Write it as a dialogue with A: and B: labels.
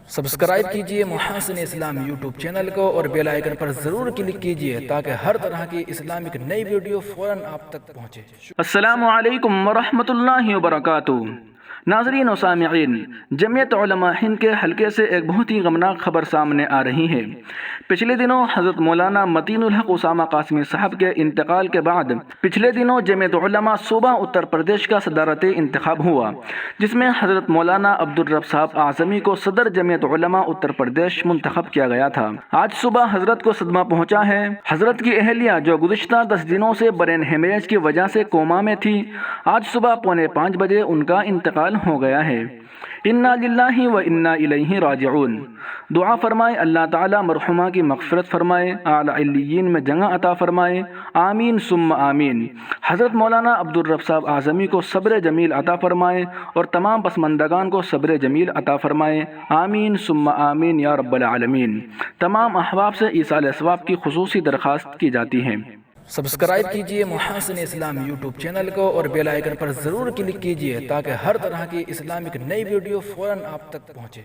A: Subscribe کیجئے محاسن اسلام YouTube channel کو اور بیل آئیکن پر ضرور کلک کیجئے تاکہ ہر طرح کی اسلامک نئی ویڈیو فوراً آپ تک پہنچے۔
B: السلام علیکم ورحمۃ اللہ وبرکاتہ۔ ناظرین و سامعین، جمعیت علماء ہند کے حلقے سے ایک بہت ہی غمناک خبر سامنے آ رہی ہے۔ پچھلے دنوں حضرت مولانا متین الحق اسامہ قاسمی صاحب کے انتقال کے بعد جمعیت علماء صوبہ اتر پردیش کا صدارت انتخاب ہوا، جس میں حضرت مولانا عبدالرب صاحب اعظمی کو صدر جمعیت علماء اتر پردیش منتخب کیا گیا تھا۔ آج صبح حضرت کو صدمہ پہنچا ہے۔ حضرت کی اہلیہ جو گزشتہ 10 دنوں سے برین ہیمریج کی وجہ سے کوما میں تھی، آج صبح 4:45 بجے ان کا انتقال ہو گیا ہے۔ انا للہ و انا الیہ راجعون۔ دعا فرمائے اللہ تعالیٰ مرحومہ کی مغفرت فرمائے، اعلی علیین میں جگہ عطا فرمائے، آمین ثم آمین۔ حضرت مولانا عبدالرب صاحب اعظمی کو صبر جمیل عطا فرمائے اور تمام پسماندگان کو صبر جمیل عطا فرمائے، آمین ثم آمین یا رب العالمین۔ تمام احباب سے ایصال ثواب کی خصوصی درخواست کی جاتی ہے۔
A: سبسکرائب کیجئے محاسن اسلام یوٹیوب چینل کو اور بیل آئیکن پر ضرور کلک کیجئے تاکہ ہر طرح کی اسلامک نئی ویڈیو فوراً آپ تک پہنچے۔